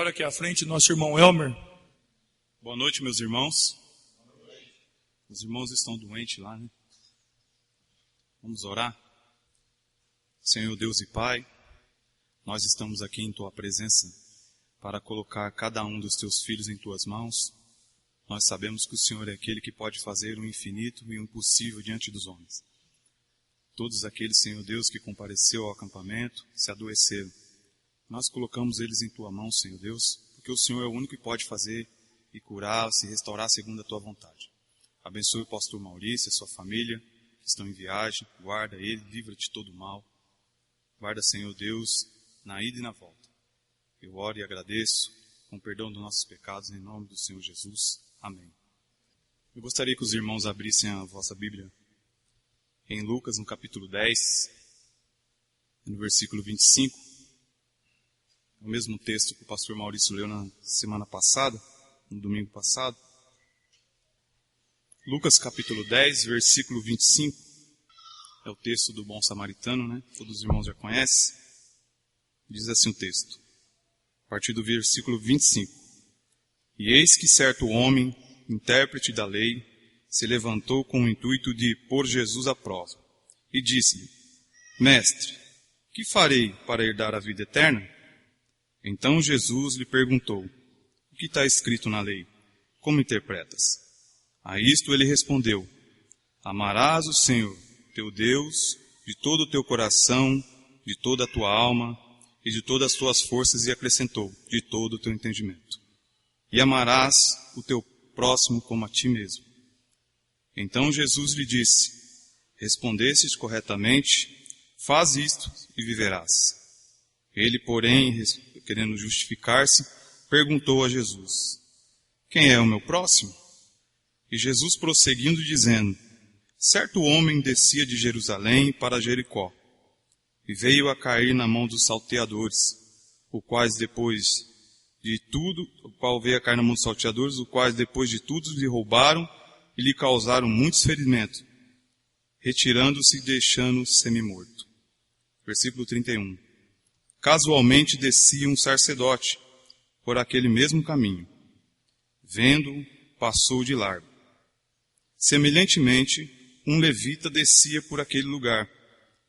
agora aqui à frente nosso irmão Elmer. Boa noite, meus irmãos. Os irmãos estão doentes lá, né? Vamos orar? Senhor Deus e Pai, nós estamos aqui em Tua presença para colocar cada um dos Teus filhos em Tuas mãos. Nós sabemos que o Senhor é aquele que pode fazer o infinito e o impossível diante dos homens. Todos aqueles, Senhor Deus, que compareceu ao acampamento, se adoeceram. Nós colocamos eles em Tua mão, Senhor Deus, porque o Senhor é o único que pode fazer e curar, se restaurar segundo a Tua vontade. Abençoe o pastor Maurício e a sua família, que estão em viagem. Guarda ele, livra-te de todo mal. Guarda, Senhor Deus, na ida e na volta. Eu oro e agradeço, com perdão dos nossos pecados, em nome do Senhor Jesus. Amém. Eu gostaria que os irmãos abrissem a vossa Bíblia em Lucas, no capítulo 10, no versículo 25. É o mesmo texto que o pastor Maurício leu na semana passada, no domingo passado. Lucas, capítulo 10, versículo 25. É o texto do bom samaritano, né? Todos os irmãos já conhecem. Diz assim o texto, a partir do versículo 25. E eis que certo homem, intérprete da lei, se levantou com o intuito de pôr Jesus à prova. E disse-lhe, Mestre, que farei para herdar a vida eterna? Então Jesus lhe perguntou, o que está escrito na lei? Como interpretas? A isto ele respondeu, amarás o Senhor, teu Deus, de todo o teu coração, de toda a tua alma e de todas as tuas forças, e acrescentou, de todo o teu entendimento. E amarás o teu próximo como a ti mesmo. Então Jesus lhe disse, respondestes corretamente, faz isto e viverás. Ele, porém, querendo justificar-se, perguntou a Jesus, quem é o meu próximo? E Jesus prosseguindo dizendo, certo homem descia de Jerusalém para Jericó, e veio a cair na mão dos salteadores, os quais depois de tudo lhe roubaram e lhe causaram muitos ferimentos, retirando-se e deixando-o semi-morto. Versículo 31. Casualmente descia um sacerdote por aquele mesmo caminho. Vendo-o, passou de largo. Semelhantemente, um levita descia por aquele lugar,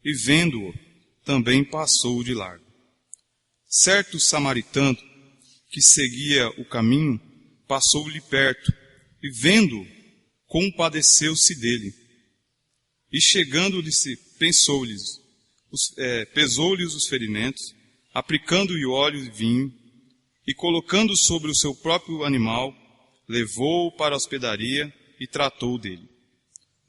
e vendo-o, também passou de largo. Certo samaritano, que seguia o caminho, passou-lhe perto, e vendo-o, compadeceu-se dele. E chegando-lhe, pesou-lhes os ferimentos, aplicando-lhe óleo e vinho, e colocando sobre o seu próprio animal, levou-o para a hospedaria e tratou dele.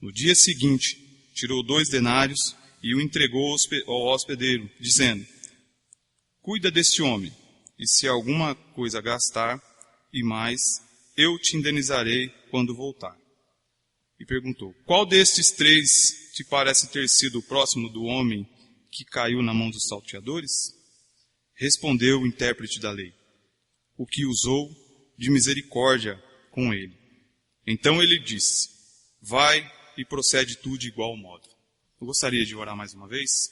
No dia seguinte, tirou 2 denários e o entregou ao hospedeiro, dizendo, cuida deste homem, e se alguma coisa gastar, e mais, eu te indenizarei quando voltar. E perguntou, qual destes 3 te parece ter sido o próximo do homem que caiu na mão dos salteadores? Respondeu o intérprete da lei, o que usou de misericórdia com ele. Então ele disse, vai e procede tu de igual modo. Eu gostaria de orar mais uma vez,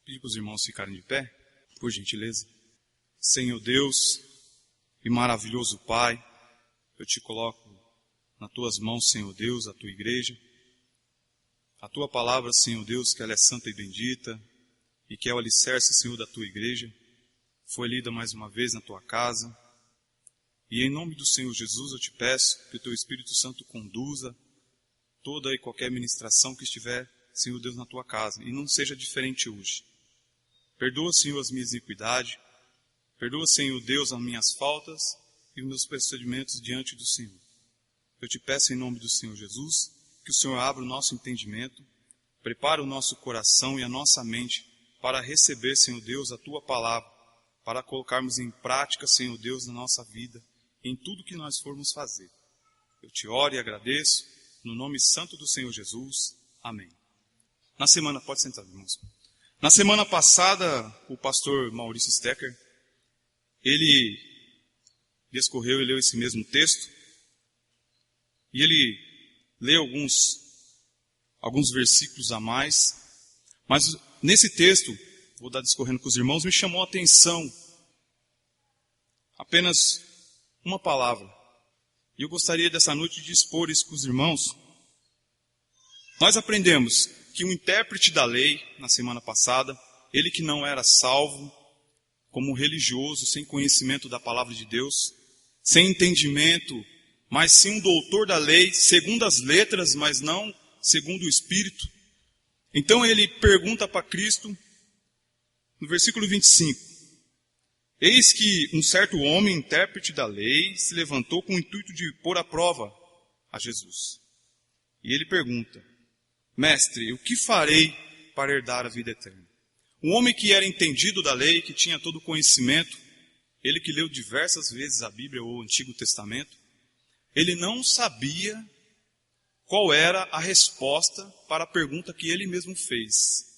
pedir para os irmãos ficarem de pé, por gentileza. Senhor Deus e maravilhoso Pai, eu te coloco nas tuas mãos, Senhor Deus, a tua igreja. A tua palavra, Senhor Deus, que ela é santa e bendita, e que é o alicerce, Senhor, da tua igreja, foi lida mais uma vez na tua casa. E em nome do Senhor Jesus eu te peço que o teu Espírito Santo conduza toda e qualquer ministração que estiver, Senhor Deus, na tua casa, e não seja diferente hoje. Perdoa, Senhor, as minhas iniquidades, perdoa, Senhor Deus, as minhas faltas e os meus procedimentos diante do Senhor. Eu te peço em nome do Senhor Jesus, que o Senhor abra o nosso entendimento, prepare o nosso coração e a nossa mente para receber, Senhor Deus, a tua palavra, para colocarmos em prática, Senhor Deus, na nossa vida, em tudo que nós formos fazer. Eu te oro e agradeço, no nome santo do Senhor Jesus. Amém. Pode sentar, irmãos. Na semana passada, o pastor Maurício Stecker, ele discorreu e leu esse mesmo texto, e ele leu alguns versículos a mais, mas nesse texto, vou dar discorrendo com os irmãos, me chamou a atenção apenas uma palavra. E eu gostaria dessa noite de expor isso com os irmãos. Nós aprendemos que o intérprete da lei, na semana passada, ele que não era salvo, como religioso, sem conhecimento da palavra de Deus, sem entendimento, mas sim um doutor da lei, segundo as letras, mas não segundo o Espírito. Então ele pergunta para Cristo, no versículo 25, eis que um certo homem, intérprete da lei, se levantou com o intuito de pôr à prova a Jesus. E ele pergunta, mestre, o que farei para herdar a vida eterna? Um homem que era entendido da lei, que tinha todo o conhecimento, ele que leu diversas vezes a Bíblia ou o Antigo Testamento, ele não sabia qual era a resposta para a pergunta que ele mesmo fez.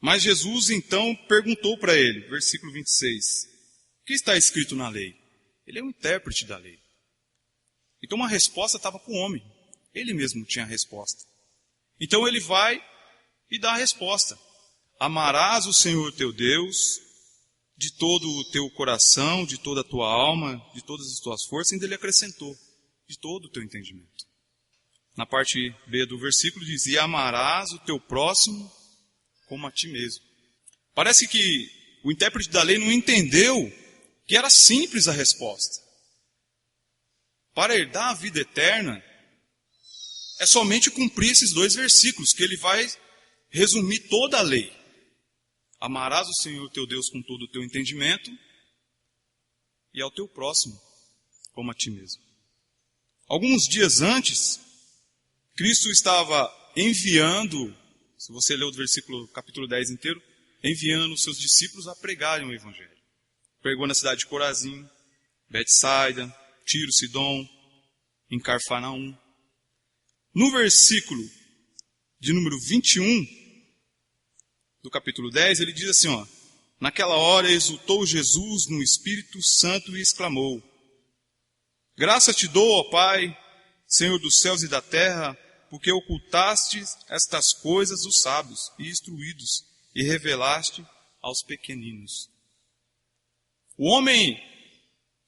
Mas Jesus então perguntou para ele, versículo 26, o que está escrito na lei? Ele é um intérprete da lei. Então a resposta estava com o homem. Ele mesmo tinha a resposta. Então ele vai e dá a resposta. Amarás o Senhor teu Deus de todo o teu coração, de toda a tua alma, de todas as tuas forças. Ainda ele acrescentou, de todo o teu entendimento. Na parte B do versículo diz, e amarás o teu próximo como a ti mesmo. Parece que o intérprete da lei não entendeu que era simples a resposta. Para herdar a vida eterna, é somente cumprir esses 2 versículos, que ele vai resumir toda a lei. Amarás o Senhor teu Deus com todo o teu entendimento e ao teu próximo como a ti mesmo. Alguns dias antes, Cristo estava enviando, se você ler o versículo, capítulo 10 inteiro, enviando os seus discípulos a pregarem o Evangelho. Pregou na cidade de Corazim, Betsaida, Tiro, Sidom, em Carfanaum. No versículo de número 21 do capítulo 10, ele diz assim, ó, naquela hora exultou Jesus no Espírito Santo e exclamou, graça te dou, ó Pai, Senhor dos céus e da terra, porque ocultaste estas coisas dos sábios e instruídos e revelaste aos pequeninos. O homem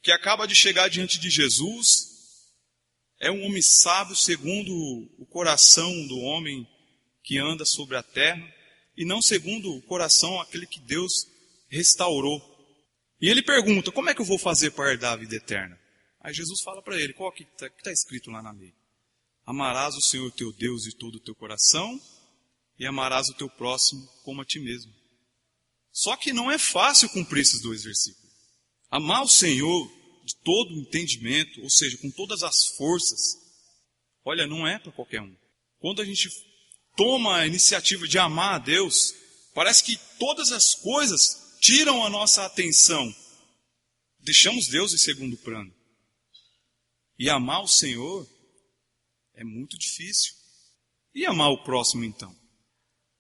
que acaba de chegar diante de Jesus é um homem sábio segundo o coração do homem que anda sobre a terra e não segundo o coração aquele que Deus restaurou. E ele pergunta, como é que eu vou fazer para herdar a vida eterna? Aí Jesus fala para ele, qual que está escrito lá na lei? Amarás o Senhor teu Deus de todo o teu coração e amarás o teu próximo como a ti mesmo. Só que não é fácil cumprir esses 2 versículos. Amar o Senhor de todo o entendimento, ou seja, com todas as forças, olha, não é para qualquer um. Quando a gente toma a iniciativa de amar a Deus, parece que todas as coisas tiram a nossa atenção. Deixamos Deus em segundo plano. E amar o Senhor é muito difícil. E amar o próximo então?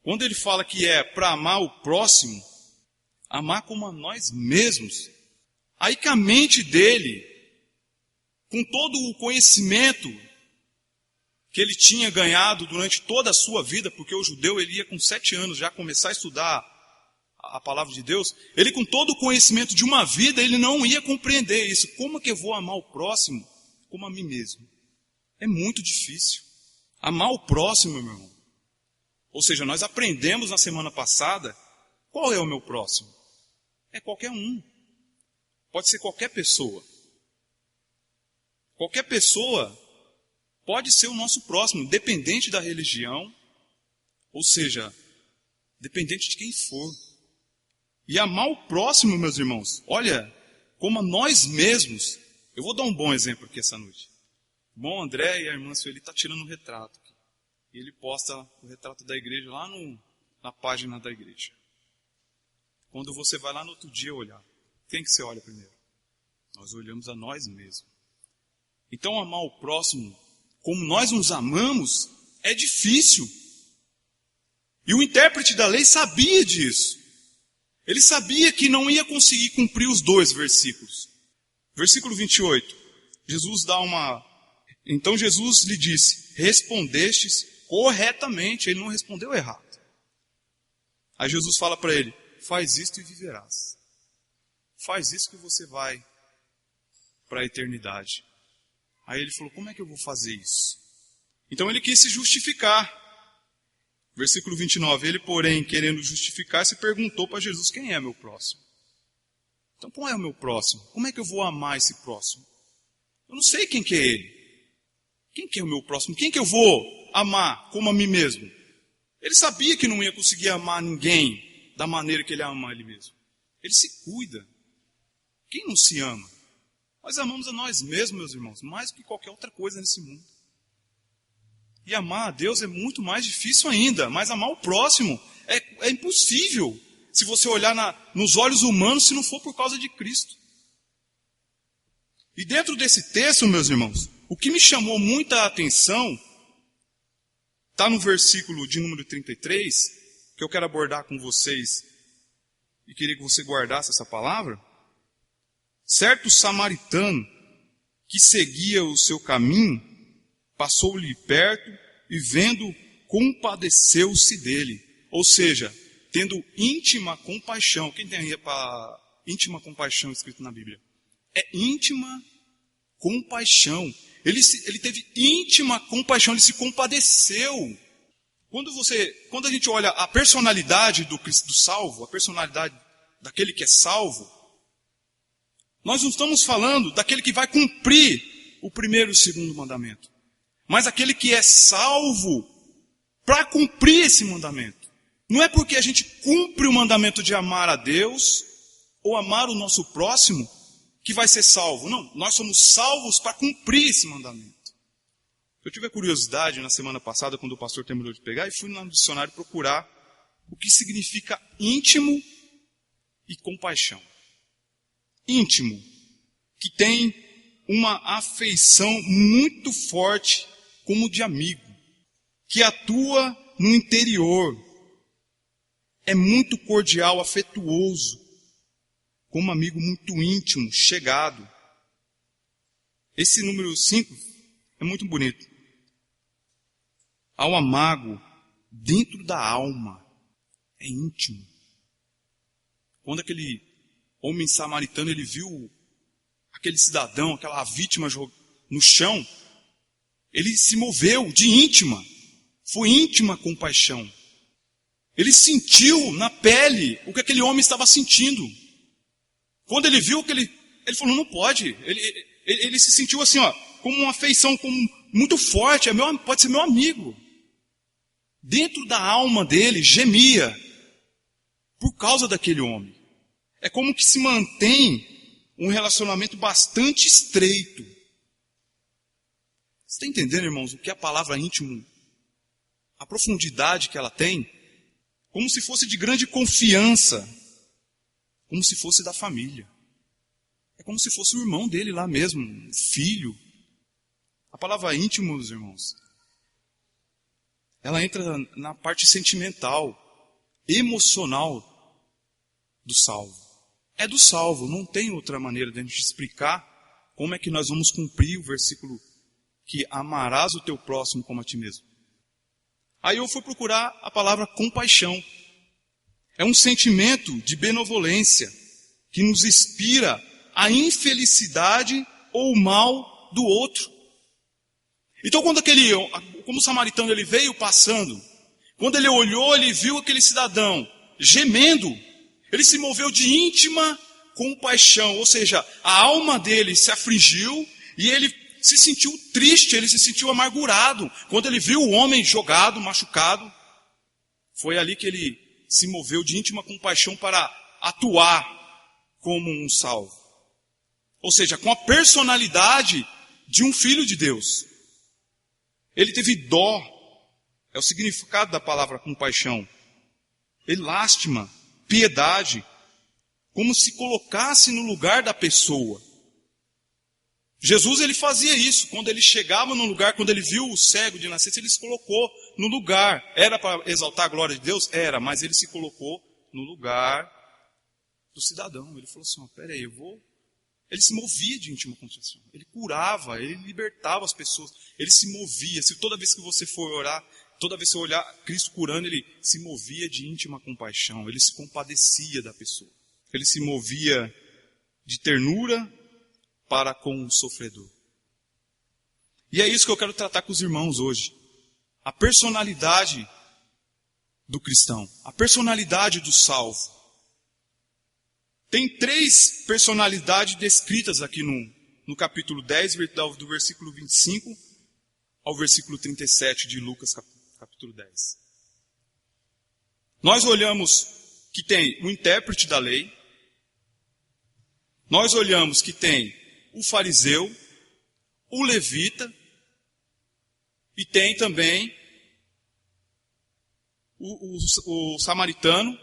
Quando ele fala que é para amar o próximo, amar como a nós mesmos, aí que a mente dele, com todo o conhecimento que ele tinha ganhado durante toda a sua vida, porque o judeu ele ia com 7 anos já começar a estudar a palavra de Deus, ele com todo o conhecimento de uma vida, ele não ia compreender isso. Como que eu vou amar o próximo como a mim mesmo? É muito difícil. Amar o próximo, meu irmão. Ou seja, nós aprendemos na semana passada, qual é o meu próximo? É qualquer um. Pode ser qualquer pessoa. Qualquer pessoa pode ser o nosso próximo, independente da religião, ou seja, dependente de quem for. E amar o próximo, meus irmãos, olha, como a nós mesmos. Eu vou dar um bom exemplo aqui essa noite. O bom André e a irmã Sueli estão tirando um retrato. E ele posta o retrato da igreja lá na página da igreja. Quando você vai lá no outro dia olhar, quem que você olha primeiro? Nós olhamos a nós mesmos. Então amar o próximo como nós nos amamos é difícil. E o intérprete da lei sabia disso. Ele sabia que não ia conseguir cumprir os 2 versículos. Versículo 28. Jesus dá uma... Então Jesus lhe disse, respondestes corretamente. Ele não respondeu errado. Aí Jesus fala para ele, faz isto e viverás. faz isso que você vai para a eternidade. Aí ele falou, como é que eu vou fazer isso? Então ele quis se justificar. Versículo 29, ele, porém, querendo justificar, se perguntou para Jesus, quem é meu próximo? Então, qual é o meu próximo? Como é que eu vou amar esse próximo? Eu não sei quem que é ele. Quem que é o meu próximo? Quem que eu vou amar como a mim mesmo? Ele sabia que não ia conseguir amar ninguém da maneira que ele ama ele mesmo. Ele se cuida. Quem não se ama? Nós amamos a nós mesmos, meus irmãos, mais do que qualquer outra coisa nesse mundo. E amar a Deus é muito mais difícil ainda, mas amar o próximo é impossível se você olhar nos olhos humanos, se não for por causa de Cristo. E dentro desse texto, meus irmãos, o que me chamou muita atenção está no versículo de número 33, que eu quero abordar com vocês e queria que você guardasse essa palavra. Certo samaritano que seguia o seu caminho, passou-lhe perto e vendo, compadeceu-se dele. Ou seja, tendo íntima compaixão. Quem tem aí para íntima compaixão escrito na Bíblia? É íntima compaixão. Ele teve íntima compaixão, ele se compadeceu. Quando a gente olha a personalidade do salvo, a personalidade daquele que é salvo, nós não estamos falando daquele que vai cumprir o primeiro e o segundo mandamento, mas aquele que é salvo para cumprir esse mandamento. Não é porque a gente cumpre o mandamento de amar a Deus ou amar o nosso próximo que vai ser salvo. Não, nós somos salvos para cumprir esse mandamento. Eu tive a curiosidade na semana passada, quando o pastor terminou de pregar, e fui no dicionário procurar o que significa íntimo e compaixão. Íntimo, que tem uma afeição muito forte como de amigo, que atua no interior, é muito cordial, afetuoso, como amigo muito íntimo, chegado. Esse número 5 é muito bonito. Ao amago, dentro da alma, é íntimo. Quando aquele homem samaritano, ele viu aquele cidadão, aquela vítima no chão, ele se moveu de íntima, foi íntima compaixão. Ele sentiu na pele o que aquele homem estava sentindo. Quando ele viu ele falou, não pode. Ele se sentiu assim, ó, como uma afeição muito forte, pode ser meu amigo. Dentro da alma dele gemia por causa daquele homem. É como que se mantém um relacionamento bastante estreito. Você está entendendo, irmãos, o que é a palavra íntimo? A profundidade que ela tem? Como se fosse de grande confiança. Como se fosse da família. É como se fosse o irmão dele lá mesmo, um filho. A palavra íntimo, meus irmãos, ela entra na parte sentimental, emocional do salvo. É do salvo, não tem outra maneira de a gente explicar como é que nós vamos cumprir o versículo que amarás o teu próximo como a ti mesmo. Aí eu fui procurar a palavra compaixão. É um sentimento de benevolência que nos inspira a infelicidade ou o mal do outro. Então como o samaritano ele veio passando, quando ele olhou, ele viu aquele cidadão gemendo, ele se moveu de íntima compaixão, ou seja, a alma dele se afligiu e ele se sentiu triste, ele se sentiu amargurado. Quando ele viu o homem jogado, machucado, foi ali que ele se moveu de íntima compaixão para atuar como um salvo. Ou seja, com a personalidade de um filho de Deus. Ele teve dó, é o significado da palavra compaixão. Lástima, piedade, como se colocasse no lugar da pessoa. Jesus ele fazia isso, quando ele chegava no lugar, quando ele viu o cego de nascença, ele se colocou no lugar. Era para exaltar a glória de Deus? Era, mas ele se colocou no lugar do cidadão. Ele falou assim, peraí, Ele se movia de íntima compaixão, ele curava, ele libertava as pessoas, ele se movia. Se toda vez que você for orar, toda vez que você olhar Cristo curando, ele se movia de íntima compaixão, ele se compadecia da pessoa. Ele se movia de ternura para com o sofredor. E é isso que eu quero tratar com os irmãos hoje. A personalidade do cristão, a personalidade do salvo. Tem 3 personalidades descritas aqui no capítulo 10, do versículo 25 ao versículo 37 de Lucas, capítulo 10. Nós olhamos que tem o intérprete da lei, nós olhamos que tem o fariseu, o levita, e tem também o samaritano,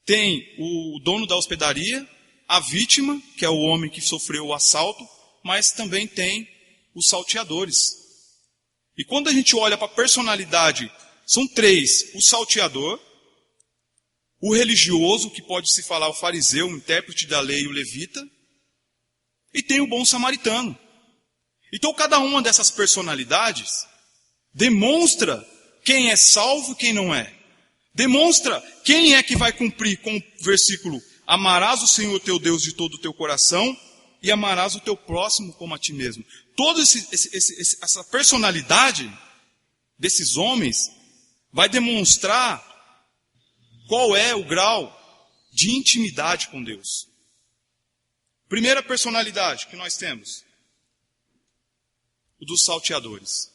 tem o dono da hospedaria, a vítima, que é o homem que sofreu o assalto, mas também tem os salteadores. E quando a gente olha para a personalidade, são 3, o salteador, o religioso, que pode se falar o fariseu, o intérprete da lei e o levita, e tem o bom samaritano. Então cada uma dessas personalidades demonstra quem é salvo e quem não é. Demonstra quem é que vai cumprir com o versículo: amarás o Senhor teu Deus de todo o teu coração e amarás o teu próximo como a ti mesmo. Toda essa personalidade desses homens vai demonstrar qual é o grau de intimidade com Deus. Primeira personalidade que nós temos: o dos salteadores.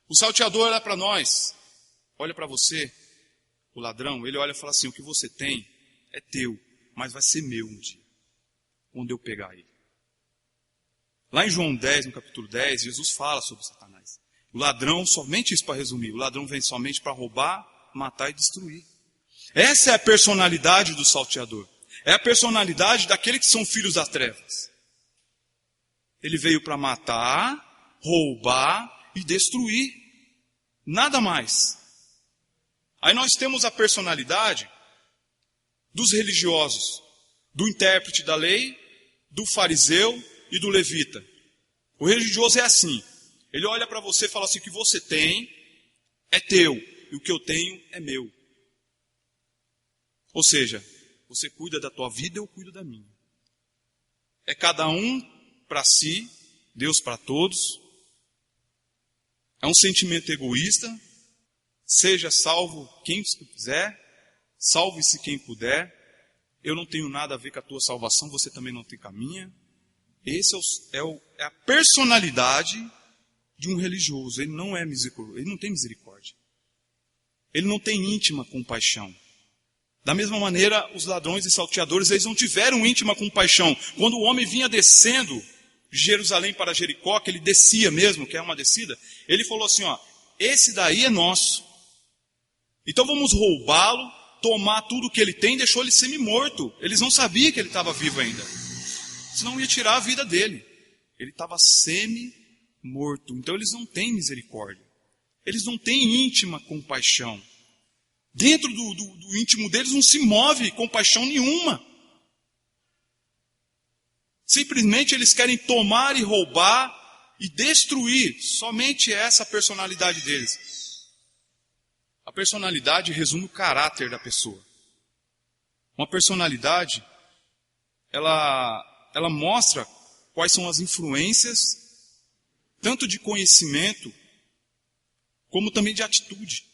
O salteador olha para nós, olha para você, o ladrão, ele olha e fala assim: o que você tem é teu, mas vai ser meu um dia, quando eu pegar ele. Lá em João 10, no capítulo 10, Jesus fala sobre Satanás. O ladrão, somente isso para resumir, o ladrão vem somente para roubar, matar e destruir. Essa é a personalidade do salteador. É a personalidade daqueles que são filhos das trevas. Ele veio para matar, roubar e destruir. Nada mais. Aí nós temos a personalidade dos religiosos, do intérprete da lei, do fariseu e do levita. O religioso é assim. Ele olha para você e fala assim: o que você tem é teu, e o que eu tenho é meu. Ou seja, você cuida da tua vida, eu cuido da minha. É cada um para si, Deus para todos. É um sentimento egoísta. Seja salvo quem quiser, salve-se quem puder. Eu não tenho nada a ver com a tua salvação, você também não tem com a minha. Esse é a personalidade de um religioso. Ele não é misericordioso, ele não tem misericórdia. Ele não tem íntima compaixão. Da mesma maneira, os ladrões e salteadores, eles não tiveram íntima compaixão. Quando o homem vinha descendo de Jerusalém para Jericó, que ele descia mesmo, que é uma descida, ele falou assim: ó, esse daí é nosso. Então vamos roubá-lo, tomar tudo que ele tem, deixou ele semi-morto. Eles não sabiam que ele estava vivo ainda. Senão ia tirar a vida dele. Ele estava semi-morto. Então eles não têm misericórdia. Eles não têm íntima compaixão. Dentro do íntimo deles não se move compaixão nenhuma. Simplesmente eles querem tomar e roubar e destruir. Somente essa a personalidade deles. A personalidade resume o caráter da pessoa. Uma personalidade, ela mostra quais são as influências, tanto de conhecimento, como também de atitude.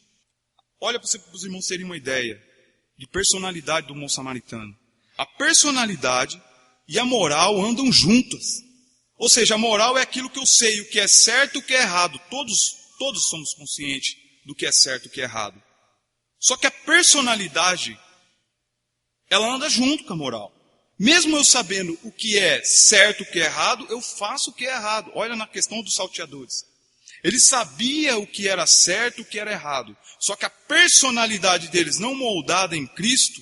Olha para os irmãos terem uma ideia de personalidade do bom samaritano. A personalidade e a moral andam juntas. Ou seja, a moral é aquilo que eu sei, o que é certo e o que é errado. Todos somos conscientes do que é certo e o que é errado. Só que a personalidade, ela anda junto com a moral. Mesmo eu sabendo o que é certo e o que é errado, eu faço o que é errado. Olha na questão dos salteadores. Ele sabia o que era certo e o que era errado. Só que a personalidade deles, não moldada em Cristo,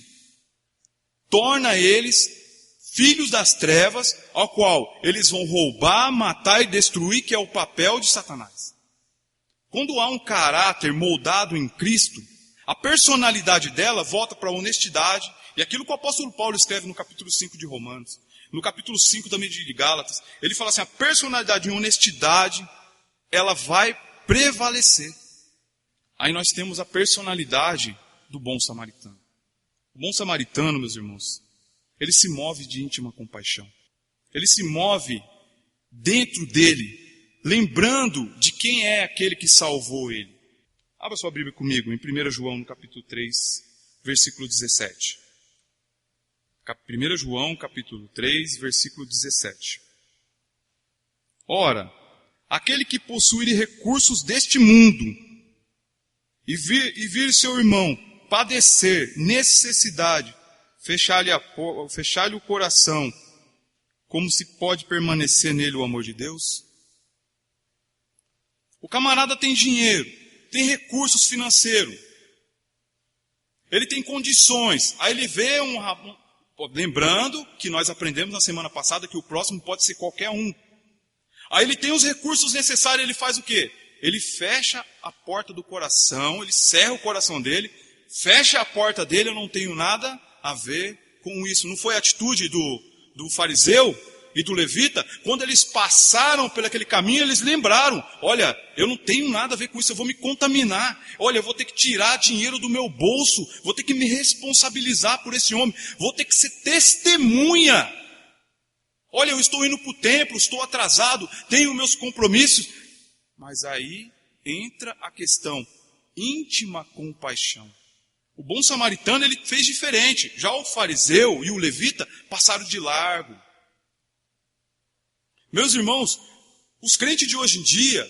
torna eles filhos das trevas, ao qual eles vão roubar, matar e destruir, que é o papel de Satanás. Quando há um caráter moldado em Cristo, a personalidade dela volta para a honestidade, e aquilo que o apóstolo Paulo escreve no capítulo 5 de Romanos, no capítulo 5 também de Gálatas, ele fala assim: a personalidade em honestidade, ela vai prevalecer. Aí nós temos a personalidade do bom samaritano. O bom samaritano, meus irmãos, ele se move de íntima compaixão. Ele se move dentro dele, lembrando de quem é aquele que salvou ele. Abra sua Bíblia comigo, em 1 João, no capítulo 3, versículo 17. 1 João, capítulo 3, versículo 17. Ora, aquele que possuir recursos deste mundo e vir seu irmão padecer necessidade, fechar-lhe o coração, como se pode permanecer nele o amor de Deus? O camarada tem dinheiro, tem recursos financeiros, ele tem condições, aí ele vê lembrando que nós aprendemos na semana passada que o próximo pode ser qualquer um. Aí ele tem os recursos necessários, ele faz o quê? Ele fecha a porta do coração, ele cerra o coração dele, fecha a porta dele, eu não tenho nada a ver com isso. Não foi a atitude do fariseu e do levita? Quando eles passaram por aquele caminho, eles lembraram, olha, eu não tenho nada a ver com isso, eu vou me contaminar. Olha, eu vou ter que tirar dinheiro do meu bolso, vou ter que me responsabilizar por esse homem, vou ter que ser testemunha. Olha, eu estou indo para o templo, estou atrasado, tenho meus compromissos. Mas aí entra a questão, íntima compaixão. O bom samaritano, ele fez diferente. Já o fariseu e o levita passaram de largo. Meus irmãos, os crentes de hoje em dia,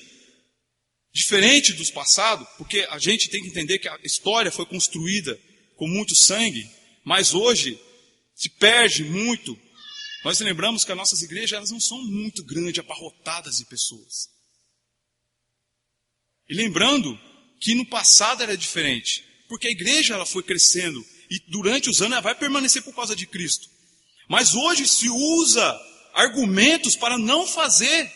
diferente dos passados, porque a gente tem que entender que a história foi construída com muito sangue, mas hoje se perde muito. Nós lembramos que as nossas igrejas elas não são muito grandes, abarrotadas de pessoas. E lembrando que no passado era diferente, porque a igreja ela foi crescendo e durante os anos ela vai permanecer por causa de Cristo. Mas hoje se usa argumentos para não fazer,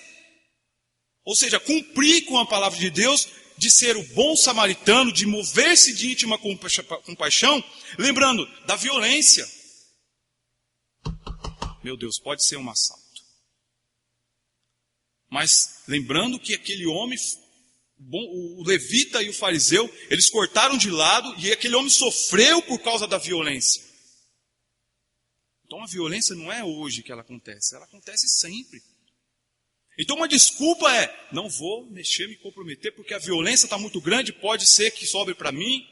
ou seja, cumprir com a palavra de Deus, de ser o bom samaritano, de mover-se de íntima compaixão, lembrando da violência. Meu Deus, pode ser um assalto. Mas lembrando que aquele homem, o levita e o fariseu, eles cortaram de lado e aquele homem sofreu por causa da violência. Então a violência não é hoje que ela acontece sempre. Então uma desculpa é, não vou mexer, me comprometer, porque a violência está muito grande, pode ser que sobre para mim.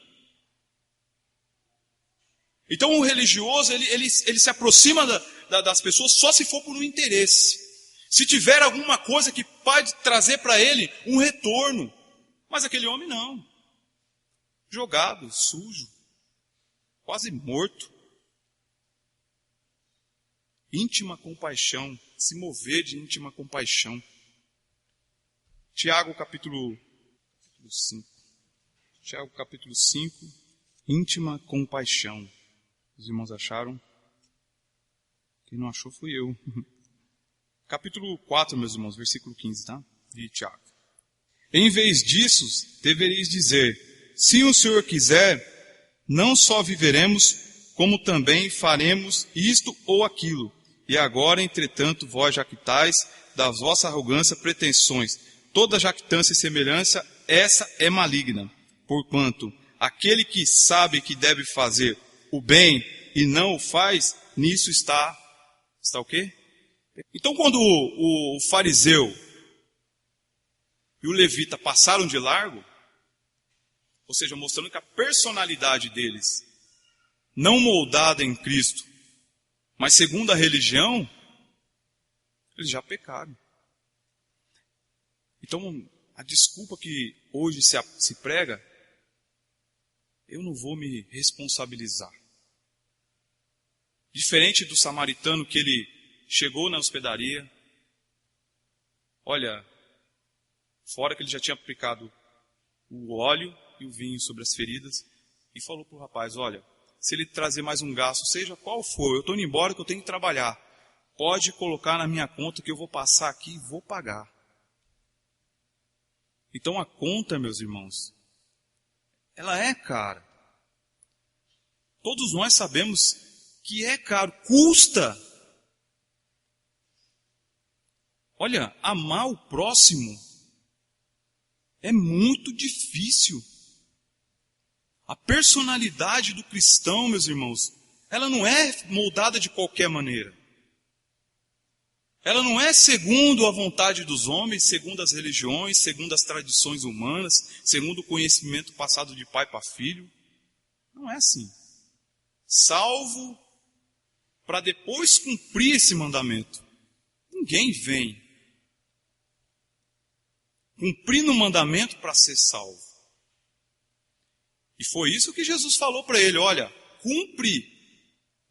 Então o religioso, ele se aproxima das pessoas só se for por um interesse. Se tiver alguma coisa que pode trazer para ele um retorno. Mas aquele homem não. Jogado, sujo, quase morto. Íntima compaixão, se mover de íntima compaixão. Tiago capítulo 5. Tiago capítulo 5, íntima compaixão. Os irmãos acharam? Quem não achou fui eu. Capítulo 4, meus irmãos, versículo 15, tá? De Tiago. Em vez disso, devereis dizer, se o Senhor quiser, não só viveremos, como também faremos isto ou aquilo. E agora, entretanto, vós jactais da vossa arrogância pretensões. Toda jactância e semelhança, essa é maligna. Porquanto, aquele que sabe que deve fazer o bem e não o faz, nisso está o quê? Então quando o fariseu e o levita passaram de largo, ou seja, mostrando que a personalidade deles, não moldada em Cristo, mas segundo a religião, eles já pecaram. Então a desculpa que hoje se prega, eu não vou me responsabilizar. Diferente do samaritano que ele chegou na hospedaria, olha, fora que ele já tinha aplicado o óleo e o vinho sobre as feridas, e falou para o rapaz, olha, se ele trazer mais um gasto, seja qual for, eu estou indo embora que eu tenho que trabalhar, pode colocar na minha conta que eu vou passar aqui e vou pagar. Então a conta, meus irmãos, ela é cara. Todos nós sabemos que é caro, custa. Olha, amar o próximo é muito difícil. A personalidade do cristão, meus irmãos, ela não é moldada de qualquer maneira. Ela não é segundo a vontade dos homens, segundo as religiões, segundo as tradições humanas, segundo o conhecimento passado de pai para filho. Não é assim. Salvo para depois cumprir esse mandamento. Ninguém vem cumprindo o mandamento para ser salvo. E foi isso que Jesus falou para ele: olha, cumpre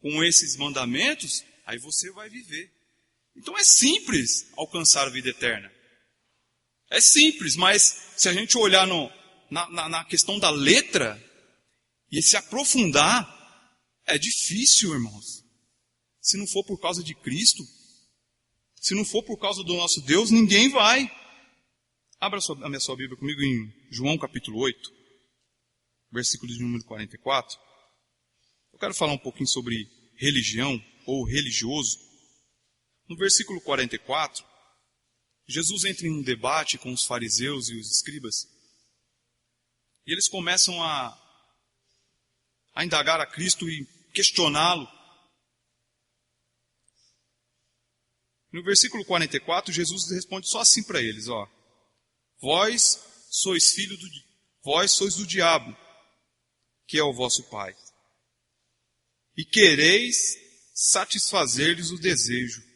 com esses mandamentos, aí você vai viver. Então é simples alcançar a vida eterna. É simples, mas se a gente olhar na questão da letra e se aprofundar, é difícil, irmãos. Se não for por causa de Cristo, se não for por causa do nosso Deus, ninguém vai. Abra a sua Bíblia comigo em João capítulo 8, versículo de número 44. Eu quero falar um pouquinho sobre religião ou religioso. No versículo 44, Jesus entra em um debate com os fariseus e os escribas. E eles começam a indagar a Cristo e questioná-lo. No versículo 44, Jesus responde só assim para eles: vós sois do diabo, que é o vosso pai, e quereis satisfazer-lhes o desejo.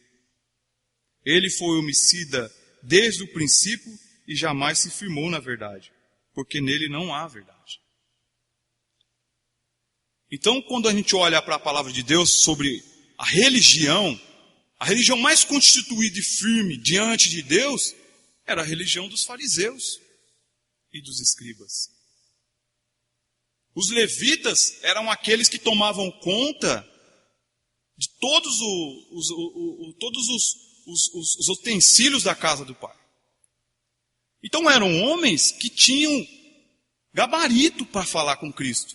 Ele foi homicida desde o princípio e jamais se firmou na verdade, porque nele não há verdade. Então, quando a gente olha para a palavra de Deus sobre a religião mais constituída e firme diante de Deus, era a religião dos fariseus e dos escribas. Os levitas eram aqueles que tomavam conta de todos os utensílios da casa do pai. Então eram homens que tinham gabarito para falar com Cristo.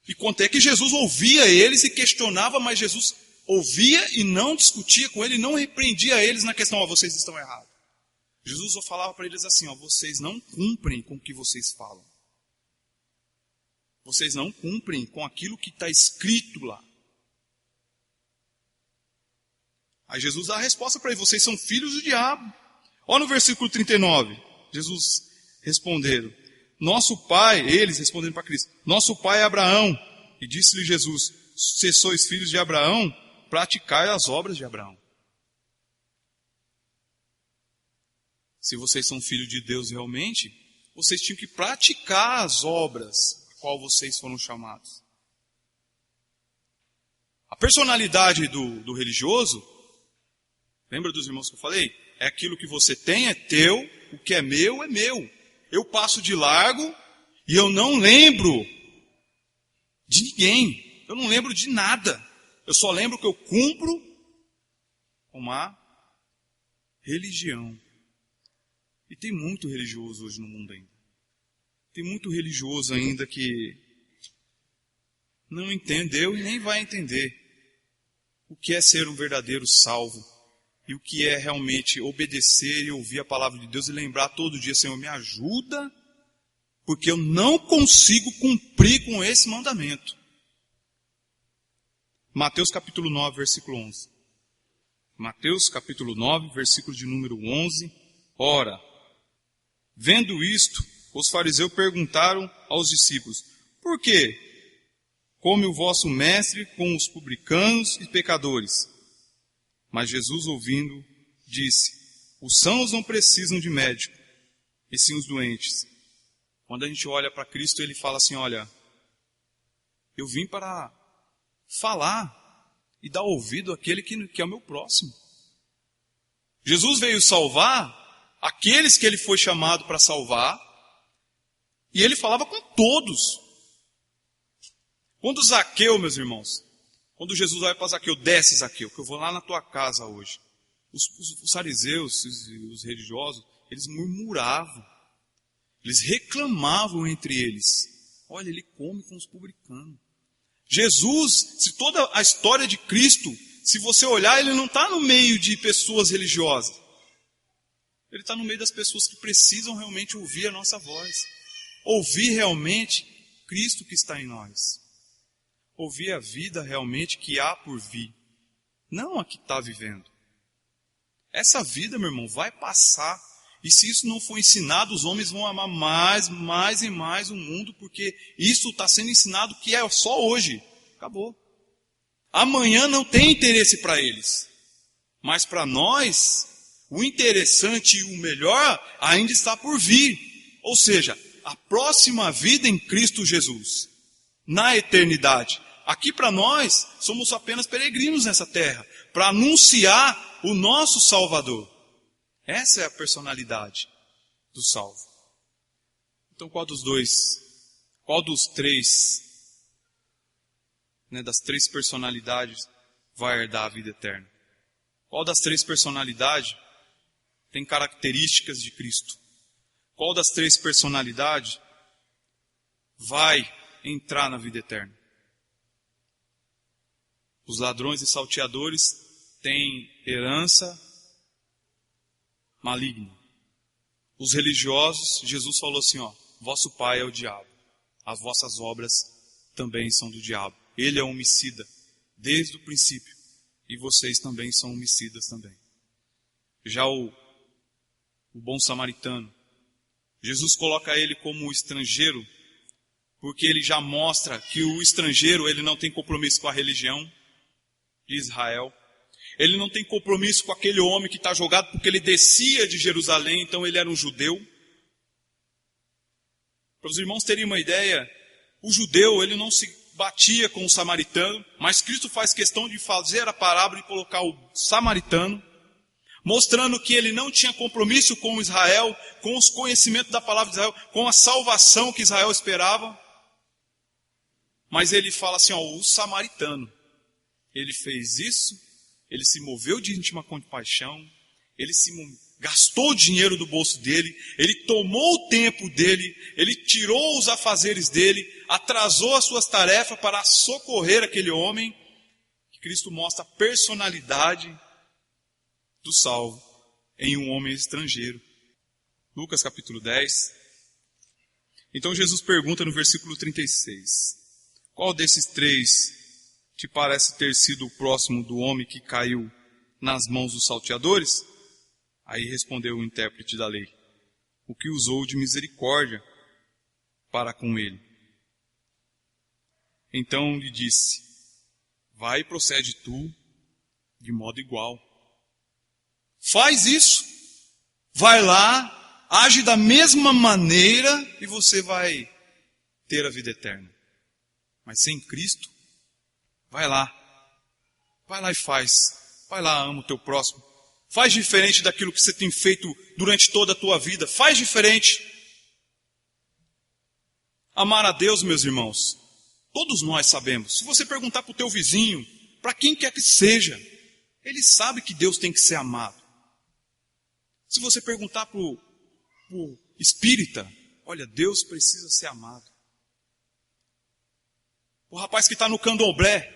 E quanto é que Jesus ouvia eles e questionava, mas Jesus ouvia e não discutia com ele, não repreendia eles na questão: vocês estão errados. Jesus só falava para eles assim: vocês não cumprem com o que vocês falam. Vocês não cumprem com aquilo que está escrito lá. Aí Jesus dá a resposta para eles: vocês são filhos do diabo. Olha no versículo 39, Jesus responderam: nosso pai, eles respondendo para Cristo, nosso pai é Abraão. E disse-lhe Jesus: se sois filhos de Abraão, praticai as obras de Abraão. Se vocês são filhos de Deus realmente, vocês tinham que praticar as obras a qual vocês foram chamados. A personalidade do religioso, lembra dos irmãos que eu falei? É aquilo que você tem, é teu, o que é meu, é meu. Eu passo de largo e eu não lembro de ninguém. Eu não lembro de nada. Eu só lembro que eu cumpro uma religião. E tem muito religioso hoje no mundo ainda. Tem muito religioso ainda que não entendeu e nem vai entender o que é ser um verdadeiro salvo. E o que é realmente obedecer e ouvir a palavra de Deus e lembrar todo dia: Senhor, me ajuda, porque eu não consigo cumprir com esse mandamento. Mateus capítulo 9, versículo 11. Mateus capítulo 9, versículo de número 11. Ora, vendo isto, os fariseus perguntaram aos discípulos: por que come o vosso mestre com os publicanos e pecadores? Mas Jesus, ouvindo, disse: os sãos não precisam de médico, e sim os doentes. Quando a gente olha para Cristo, ele fala assim: olha, eu vim para falar e dar ouvido àquele que é o meu próximo. Jesus veio salvar aqueles que ele foi chamado para salvar, e ele falava com todos. Quando Zaqueu, meus irmãos, quando Jesus vai para Zaqueu: desce, Zaqueu, que eu vou lá na tua casa hoje. Os fariseus, os religiosos, eles murmuravam. Eles reclamavam entre eles: olha, ele come com os publicanos. Jesus, se toda a história de Cristo, se você olhar, ele não está no meio de pessoas religiosas. Ele está no meio das pessoas que precisam realmente ouvir a nossa voz. Ouvir realmente Cristo que está em nós. ouvir a vida realmente que há por vir, não a que está vivendo. Essa vida, meu irmão, vai passar. E se isso não for ensinado, os homens vão amar mais e mais o mundo, porque isso está sendo ensinado que é só hoje. Acabou. Amanhã não tem interesse para eles. Mas para nós, o interessante e o melhor ainda está por vir. Ou seja, a próxima vida em Cristo Jesus, na eternidade. Aqui para nós, somos apenas peregrinos nessa terra, para anunciar o nosso Salvador. Essa é a personalidade do salvo. Então qual dos três, das três personalidades vai herdar a vida eterna? Qual das três personalidades tem características de Cristo? Qual das três personalidades vai entrar na vida eterna? Os ladrões e salteadores têm herança maligna. Os religiosos, Jesus falou assim, vosso pai é o diabo, as vossas obras também são do diabo. Ele é homicida desde o princípio e vocês também são homicidas também. Já o bom samaritano, Jesus coloca ele como estrangeiro, porque ele já mostra que o estrangeiro ele não tem compromisso com a religião de Israel. Ele não tem compromisso com aquele homem que está jogado, porque ele descia de Jerusalém, então ele era um judeu. Para os irmãos terem uma ideia, o judeu ele não se batia com o samaritano, mas Cristo faz questão de fazer a parábola e colocar o samaritano, mostrando que ele não tinha compromisso com Israel, com os conhecimentos da palavra de Israel, com a salvação que Israel esperava. Mas ele fala assim, o samaritano, ele fez isso, ele se moveu de íntima compaixão, ele gastou o dinheiro do bolso dele, ele tomou o tempo dele, ele tirou os afazeres dele, atrasou as suas tarefas para socorrer aquele homem. Cristo mostra a personalidade do salvo em um homem estrangeiro. Lucas capítulo 10. Então Jesus pergunta no versículo 36, qual desses três te parece ter sido o próximo do homem que caiu nas mãos dos salteadores? Aí respondeu o intérprete da lei, o que usou de misericórdia para com ele. Então lhe disse, vai e procede tu de modo igual. Faz isso, vai lá, age da mesma maneira e você vai ter a vida eterna. Mas sem Cristo, vai lá e faz. Vai lá, ama o teu próximo. Faz diferente daquilo que você tem feito durante toda a tua vida. Faz diferente. Amar a Deus, meus irmãos, todos nós sabemos. Se você perguntar para o teu vizinho, para quem quer que seja, ele sabe que Deus tem que ser amado. Se você perguntar para o espírita, olha, Deus precisa ser amado. O rapaz que está no candomblé,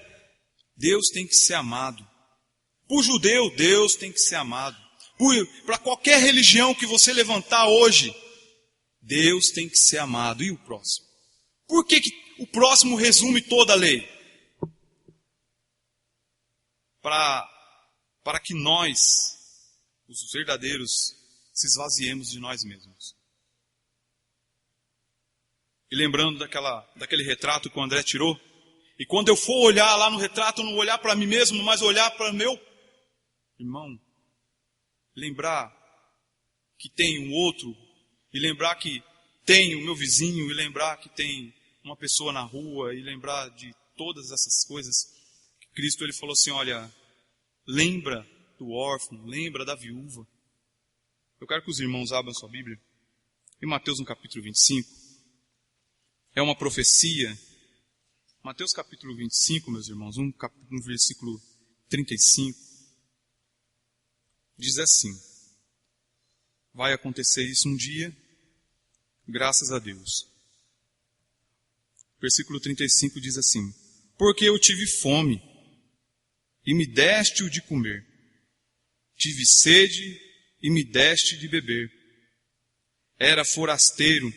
Deus tem que ser amado. Para o judeu, Deus tem que ser amado. Para qualquer religião que você levantar hoje, Deus tem que ser amado. E o próximo? Por que o próximo resume toda a lei? Para que nós, os verdadeiros, se esvaziemos de nós mesmos. E lembrando daquele retrato que o André tirou, e quando eu for olhar lá no retrato, não olhar para mim mesmo, mas olhar para meu irmão, lembrar que tem um outro, e lembrar que tem o meu vizinho, e lembrar que tem uma pessoa na rua, e lembrar de todas essas coisas. Cristo ele falou assim, olha, lembra do órfão, lembra da viúva. Eu quero que os irmãos abram sua Bíblia. Em Mateus no capítulo 25, é uma profecia. Mateus capítulo 25, meus irmãos, no versículo 35, diz assim, vai acontecer isso um dia, graças a Deus. Versículo 35 diz assim, porque eu tive fome, e me deste o de comer, tive sede, e me deste de beber, era forasteiro,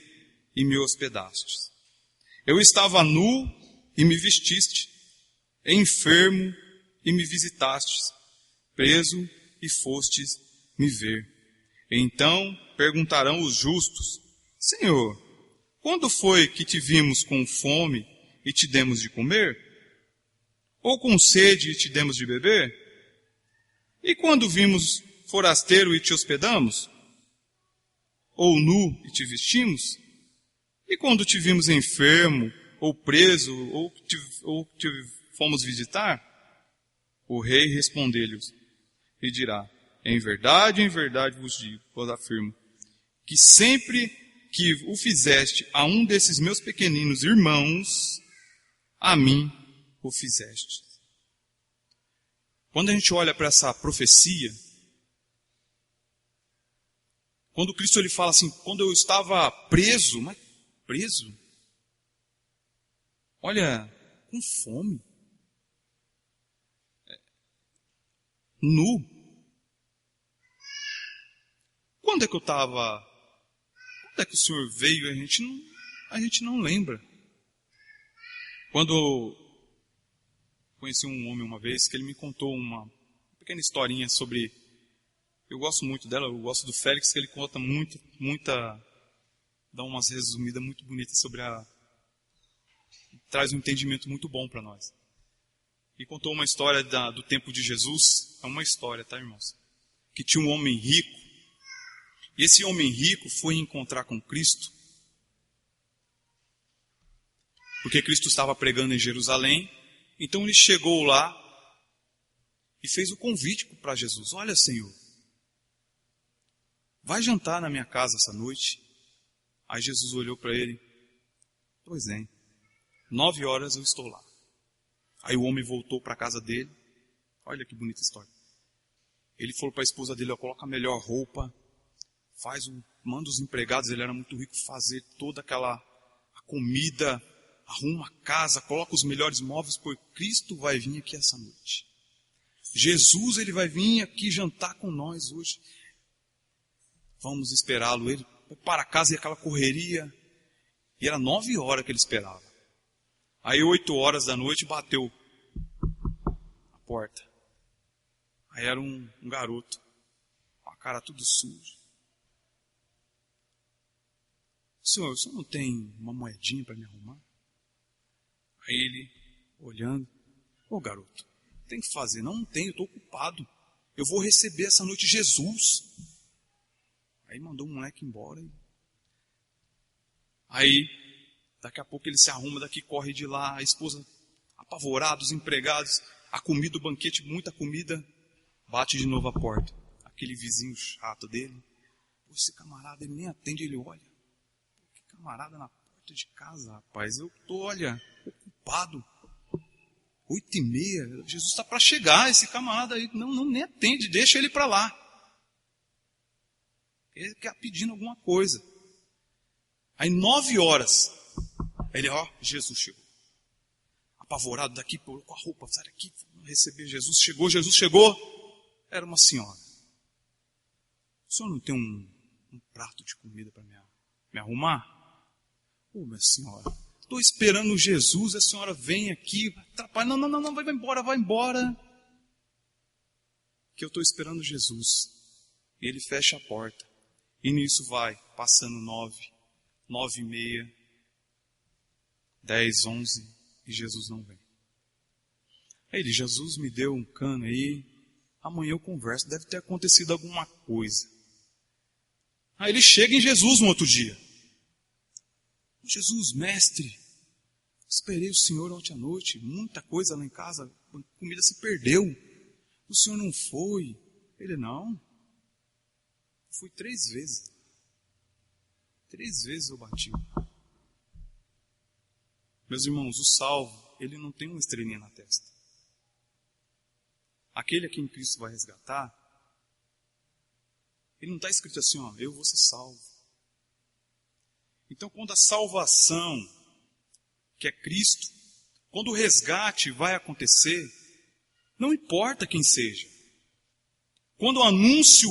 e me hospedastes. Eu estava nu, e me vestiste, enfermo e me visitastes, preso e fostes me ver. Então perguntarão os justos: Senhor, quando foi que te vimos com fome e te demos de comer? Ou com sede e te demos de beber? E quando vimos forasteiro e te hospedamos? Ou nu e te vestimos? E quando te vimos enfermo, ou preso, ou te fomos visitar? O rei respondeu-lhes e dirá: em verdade vos digo, vos afirmo, que sempre que o fizeste a um desses meus pequeninos irmãos, a mim o fizeste. Quando a gente olha para essa profecia, quando Cristo ele fala assim, quando eu estava preso, mas preso? Olha, com fome, nu. Quando é que eu estava? Quando é que o Senhor veio? A gente não lembra. Quando eu conheci um homem uma vez, que ele me contou uma pequena historinha sobre... Eu gosto muito dela, eu gosto do Félix, que ele conta dá umas resumidas muito bonitas sobre traz um entendimento muito bom para nós. E contou uma história do tempo de Jesus, é uma história, tá, irmãos? Que tinha um homem rico, e esse homem rico foi encontrar com Cristo, porque Cristo estava pregando em Jerusalém. Então ele chegou lá e fez o convite para Jesus: olha, Senhor, vai jantar na minha casa essa noite? Aí Jesus olhou para ele: pois é, 9 horas eu estou lá. Aí o homem voltou para a casa dele. Olha que bonita história. Ele falou para a esposa dele: coloca a melhor roupa, manda os empregados, ele era muito rico, fazer toda a comida, arruma a casa, coloca os melhores móveis, porque Cristo vai vir aqui essa noite. Jesus, ele vai vir aqui jantar com nós hoje. Vamos esperá-lo. Ele foi para casa e aquela correria. E era 9 horas que ele esperava. Aí 8 horas da noite bateu a porta. Aí era um garoto, com a cara tudo suja. Senhor, o senhor não tem uma moedinha para me arrumar? Aí ele, olhando: ô garoto, tem que fazer? Não tenho, estou ocupado. Eu vou receber essa noite Jesus. Aí mandou o moleque embora. Aí, daqui a pouco ele se arruma daqui, corre de lá, a esposa apavorada, os empregados, a comida, o banquete, muita comida. Bate de novo a porta. Aquele vizinho chato dele: esse camarada, ele nem atende, ele olha. Que camarada na porta de casa, rapaz, eu estou, olha, ocupado. 8h30, Jesus está para chegar, esse camarada aí não nem atende, deixa ele para lá. Ele quer pedindo alguma coisa. Aí 9 horas, ele, Jesus chegou. Apavorado daqui, com a roupa, sai daqui, receber Jesus. Jesus chegou, era uma senhora. O senhor não tem um prato de comida para me arrumar? Minha senhora, estou esperando Jesus, a senhora vem aqui, atrapalha. Não, vai embora. Que eu estou esperando Jesus. E ele fecha a porta. E nisso vai, passando 9, 9h30, 10, 11, e Jesus não vem. Aí ele: Jesus me deu um cano aí, amanhã eu converso, deve ter acontecido alguma coisa. Aí ele chega em Jesus no outro dia: Jesus, mestre, esperei o senhor ontem à noite, muita coisa lá em casa, a comida se perdeu, o senhor não foi? Ele: não, fui 3 vezes. 3 vezes eu bati. Meus irmãos, o salvo, ele não tem uma estrelinha na testa. Aquele a quem Cristo vai resgatar, ele não está escrito assim: eu vou ser salvo. Então, quando a salvação, que é Cristo, quando o resgate vai acontecer, não importa quem seja. Quando o anúncio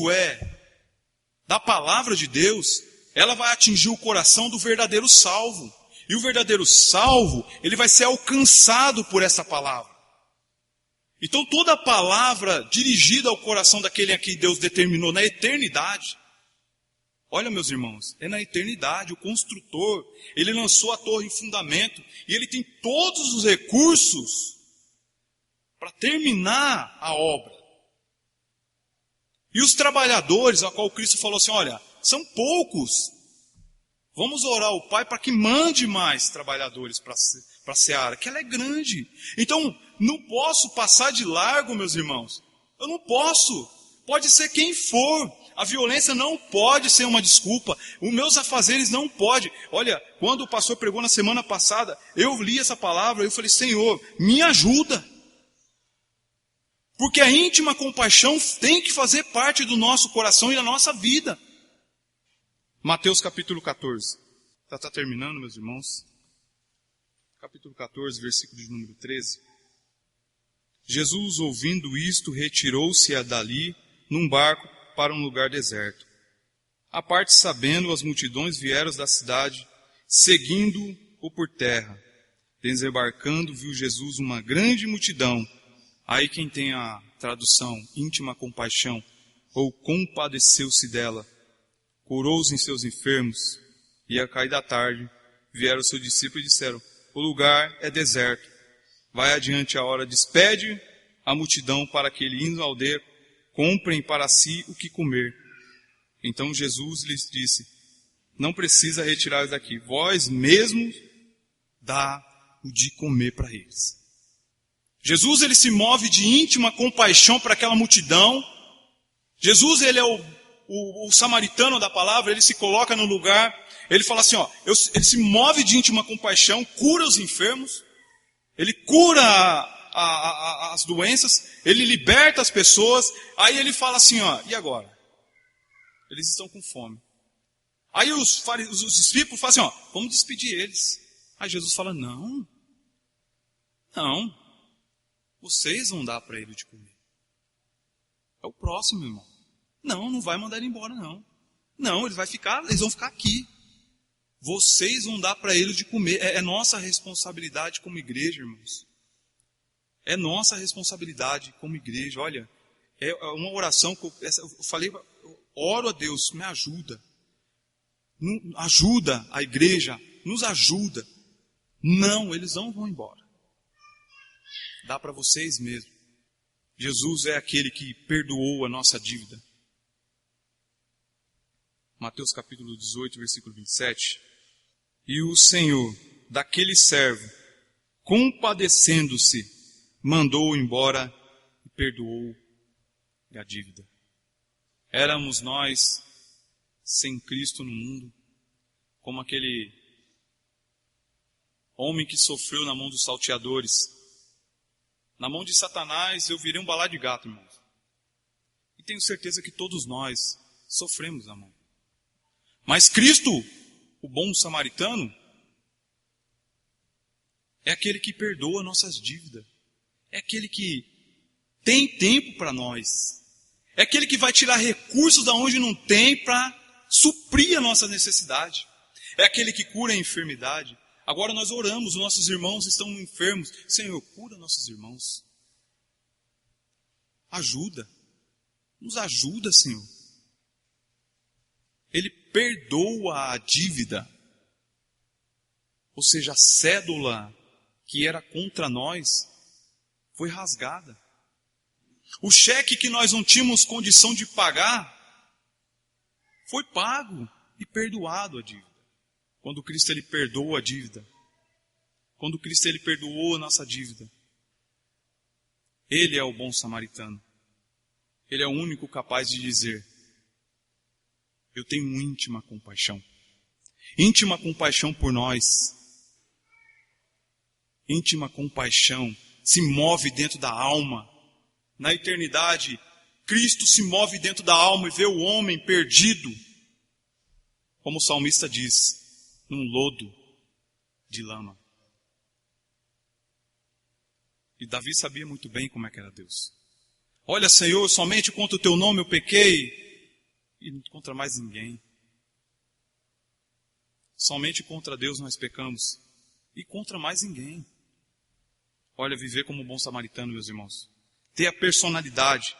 da palavra de Deus, ela vai atingir o coração do verdadeiro salvo. E o verdadeiro salvo, ele vai ser alcançado por essa palavra. Então toda a palavra dirigida ao coração daquele a quem Deus determinou na eternidade. Olha, meus irmãos, é na eternidade. O construtor, ele lançou a torre em fundamento e ele tem todos os recursos para terminar a obra. E os trabalhadores, a qual Cristo falou assim, olha, são poucos. Vamos orar ao Pai para que mande mais trabalhadores para a seara, que ela é grande. Então, não posso passar de largo, meus irmãos. Eu não posso. Pode ser quem for. A violência não pode ser uma desculpa. Os meus afazeres não pode. Olha, quando o pastor pregou na semana passada, eu li essa palavra e eu falei, Senhor, me ajuda. Porque a íntima compaixão tem que fazer parte do nosso coração e da nossa vida. Mateus capítulo 14. Já está terminando, meus irmãos. Capítulo 14, versículo de número 13. Jesus, ouvindo isto, retirou-se dali num barco para um lugar deserto. À parte, sabendo, as multidões vieram da cidade, seguindo-o por terra. Desembarcando, viu Jesus uma grande multidão. Aí quem tem a tradução, íntima compaixão, ou compadeceu-se dela, curou-os em seus enfermos, e a cair da tarde, vieram seus discípulos e disseram, o lugar é deserto, vai adiante a hora, despede a multidão para que ele indo à aldeia, comprem para si o que comer. Então Jesus lhes disse, não precisa retirar daqui, vós mesmos dá o de comer para eles. Jesus, ele se move de íntima compaixão para aquela multidão. Jesus, ele é o samaritano da palavra, ele se coloca no lugar, ele fala assim, ó, ele se move de íntima compaixão, cura os enfermos, ele cura as doenças, ele liberta as pessoas, aí ele fala assim, ó, e agora? Eles estão com fome. Aí os discípulos falam assim, ó, vamos despedir eles. Aí Jesus fala, não, vocês vão dar para ele de comer. É o próximo, irmão. Não vai mandar ele embora, não. Não, eles vão ficar aqui. Vocês vão dar para ele de comer. É nossa responsabilidade como igreja, irmãos. É nossa responsabilidade como igreja. Olha, é uma oração que eu falei, oro a Deus, me ajuda. Ajuda a igreja, nos ajuda. Não, eles não vão embora. Dá para vocês mesmo. Jesus é aquele que perdoou a nossa dívida. Mateus capítulo 18, versículo 27. E o Senhor daquele servo, compadecendo-se, mandou-o embora e perdoou a dívida. Éramos nós sem Cristo no mundo, como aquele homem que sofreu na mão dos salteadores. Na mão de Satanás eu virei um balaio de gato, irmãos. E tenho certeza que todos nós sofremos na mão. Mas Cristo, o bom samaritano, é aquele que perdoa nossas dívidas. É aquele que tem tempo para nós. É aquele que vai tirar recursos da onde não tem para suprir a nossa necessidade. É aquele que cura a enfermidade. Agora nós oramos, os nossos irmãos estão enfermos. Senhor, cura nossos irmãos. Ajuda. Nos ajuda, Senhor. Ele perdoa a dívida. Ou seja, a cédula que era contra nós foi rasgada. O cheque que nós não tínhamos condição de pagar foi pago e perdoado a dívida. Quando Cristo ele perdoa a dívida. Quando Cristo ele perdoou a nossa dívida. Ele é o bom samaritano. Ele é o único capaz de dizer, eu tenho íntima compaixão. Íntima compaixão por nós. Íntima compaixão se move dentro da alma. Na eternidade, Cristo se move dentro da alma e vê o homem perdido. Como o salmista diz, num lodo de lama. E Davi sabia muito bem como é que era Deus. Olha, Senhor, somente contra o teu nome eu pequei. E não contra mais ninguém. Somente contra Deus nós pecamos. E contra mais ninguém. Olha, viver como um bom samaritano, meus irmãos. ter a personalidade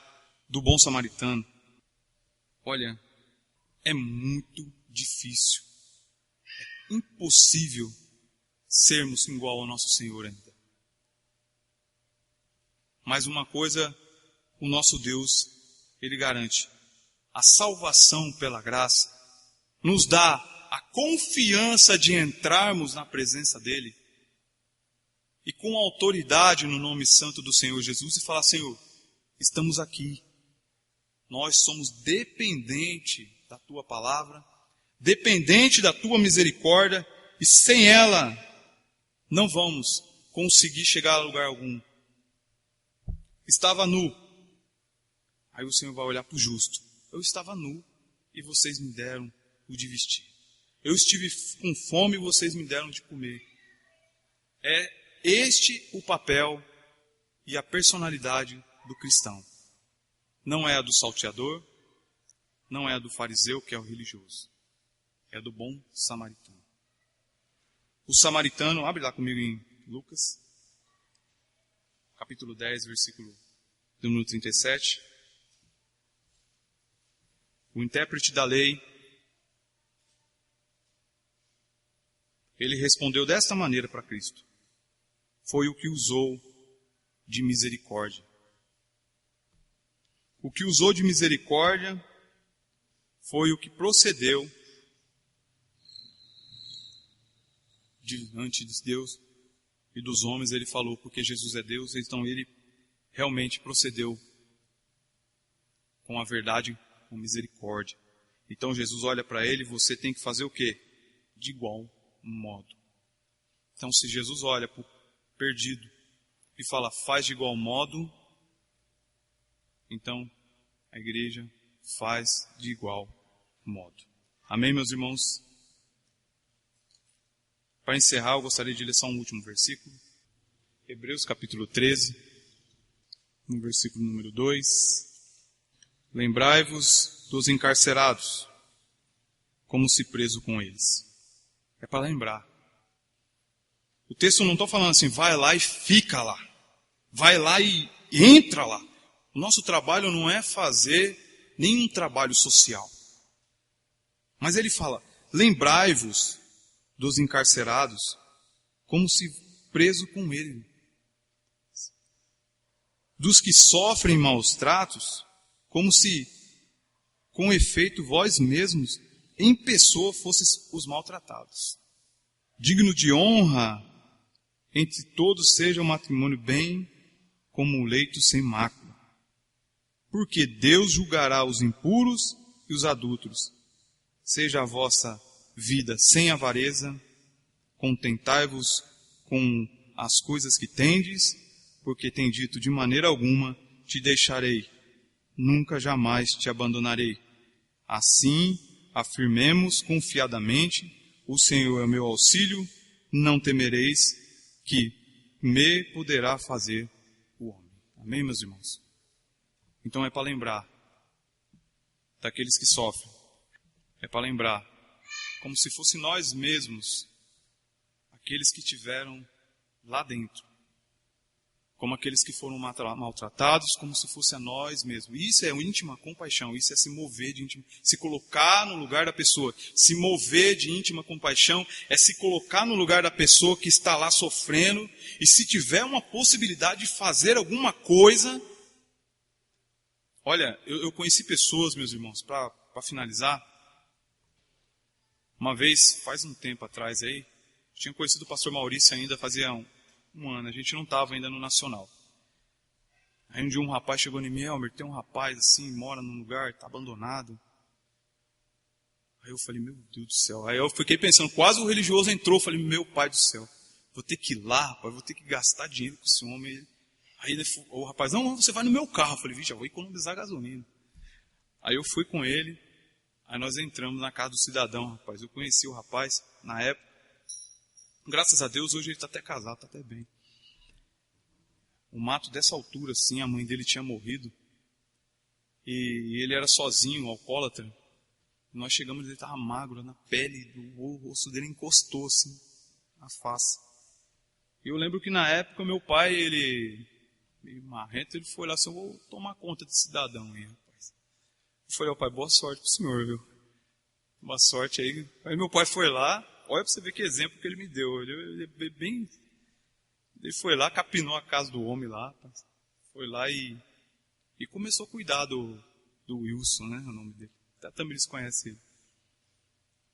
do bom samaritano. Olha, é muito difícil, é impossível sermos igual ao nosso Senhor ainda. Mas uma coisa, o nosso Deus, Ele garante: a salvação pela graça nos dá a confiança de entrarmos na presença dEle e com autoridade no nome santo do Senhor Jesus e falar: Senhor, estamos aqui, nós somos dependentes da Tua palavra, dependente da Tua misericórdia, e sem ela não vamos conseguir chegar a lugar algum. Estava nu. Aí o Senhor vai olhar para o justo. Eu estava nu e vocês me deram o de vestir. Eu estive com fome e vocês me deram de comer. É este o papel e a personalidade do cristão. Não é a do salteador, não é a do fariseu, que é o religioso. É do bom samaritano. O samaritano, abre lá comigo em Lucas, capítulo 10, versículo do número 37. O intérprete da lei, ele respondeu desta maneira para Cristo: foi o que usou de misericórdia. O que usou de misericórdia foi o que procedeu diante de Deus e dos homens. Ele falou, porque Jesus é Deus, então ele realmente procedeu com a verdade, com misericórdia. Então Jesus olha para ele: você tem que fazer o quê? De igual modo. Então, se Jesus olha para o perdido e fala, faz de igual modo, então a igreja faz de igual modo. Amém, meus irmãos? Para encerrar, eu gostaria de ler só um último versículo. Hebreus capítulo 13, no versículo número 2. Lembrai-vos dos encarcerados, como se preso com eles. É para lembrar. O texto não está falando assim, vai lá e fica lá. Vai lá e entra lá. O nosso trabalho não é fazer nenhum trabalho social. Mas ele fala, lembrai-vos dos encarcerados, como se preso com ele. Dos que sofrem maus tratos, como se, com efeito, vós mesmos, em pessoa, fosseis os maltratados. Digno de honra, entre todos seja o matrimônio bem como um leito sem mácula. Porque Deus julgará os impuros e os adúlteros. Seja a vossa vida sem avareza, contentai-vos com as coisas que tendes, porque tem dito, de maneira alguma te deixarei, nunca jamais te abandonarei. Assim, afirmemos confiadamente, o Senhor é o meu auxílio, não temereis que me poderá fazer o homem. Amém, meus irmãos? Então é para lembrar daqueles que sofrem. É para lembrar, como se fosse nós mesmos, aqueles que tiveram lá dentro. Como aqueles que foram maltratados, como se fosse a nós mesmos. Isso é íntima compaixão, isso é se mover de íntima, se colocar no lugar da pessoa. Se mover de íntima compaixão é se colocar no lugar da pessoa que está lá sofrendo, e se tiver uma possibilidade de fazer alguma coisa. Olha, eu conheci pessoas, meus irmãos, para finalizar. Uma vez, faz um tempo atrás aí, eu tinha conhecido o pastor Maurício ainda, fazia um ano, a gente não estava ainda no Nacional. Aí um dia um rapaz chegou em mim, Elmer, tem um rapaz assim, mora num lugar, está abandonado. Aí eu falei, meu Deus do céu. Aí eu fiquei pensando, quase o religioso entrou, falei, meu pai do céu, vou ter que ir lá, rapaz, vou ter que gastar dinheiro com esse homem. Aí o rapaz, não, você vai no meu carro. Eu falei, vixe, já vou economizar gasolina. Aí eu fui com ele, aí nós entramos na casa do cidadão, rapaz. Eu conheci o rapaz na época. Graças a Deus, hoje ele está até casado, está até bem. O mato dessa altura, assim, a mãe dele tinha morrido. E ele era sozinho, alcoólatra. Nós chegamos, ele estava magro, na pele, o rosto dele encostou, assim, na face. E eu lembro que na época, meu pai meio marrento, ele foi lá assim, eu vou tomar conta desse cidadão aí, rapaz. Eu falei, pai, boa sorte pro senhor, viu? Boa sorte aí. Aí meu pai foi lá, olha pra você ver que exemplo que ele me deu. Ele foi lá, capinou a casa do homem lá, rapaz. Foi lá e começou a cuidar do Wilson, né, o nome dele. Até também eles conhecem ele.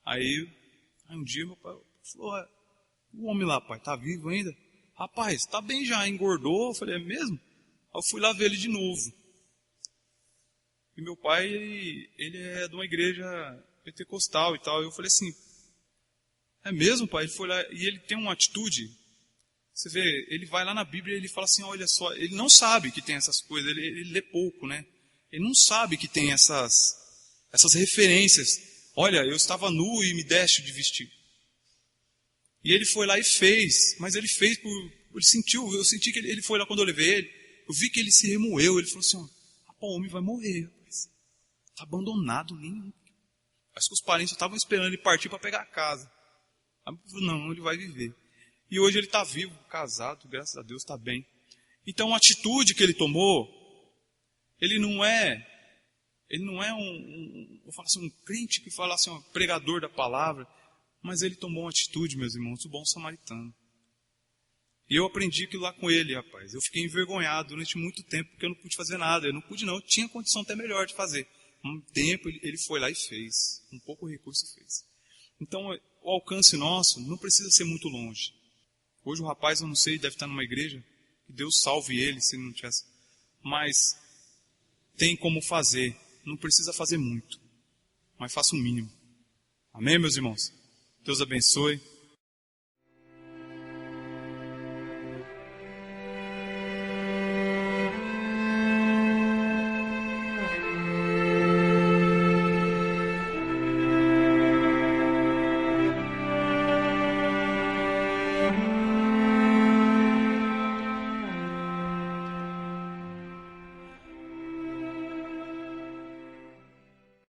Aí um dia meu pai falou, o homem lá, pai, tá vivo ainda? Rapaz, tá bem já, engordou. Eu falei, é mesmo? Aí eu fui lá ver ele de novo. E meu pai, ele é de uma igreja pentecostal e tal. E eu falei assim, é mesmo, pai? Ele foi lá e ele tem uma atitude. Você vê, ele vai lá na Bíblia e ele fala assim, olha só, ele não sabe que tem essas coisas, ele lê pouco, né? Ele não sabe que tem essas referências. Olha, eu estava nu e me deste de vestir. E ele foi lá e fez, mas ele fez ele sentiu, eu senti que ele foi lá quando eu levei ele, eu vi que ele se remoeu, ele falou assim, o homem vai morrer, rapaz. Está abandonado, nem. Acho que os parentes estavam esperando ele partir para pegar a casa. Não, ele vai viver. E hoje ele está vivo, casado, graças a Deus, está bem. Então a atitude que ele tomou, ele não é vou falar assim, um crente que fala assim, um pregador da palavra, mas ele tomou uma atitude, meus irmãos, do bom samaritano. E eu aprendi aquilo lá com ele, rapaz. Eu fiquei envergonhado durante muito tempo, porque eu não pude fazer nada. Eu tinha condição até melhor de fazer. Um tempo ele foi lá e fez. Com pouco recurso fez. Então, o alcance nosso não precisa ser muito longe. Hoje o rapaz, eu não sei, deve estar numa igreja. Que Deus salve ele, se ele não tivesse. Mas tem como fazer. Não precisa fazer muito. Mas faça o mínimo. Amém, meus irmãos? Deus abençoe.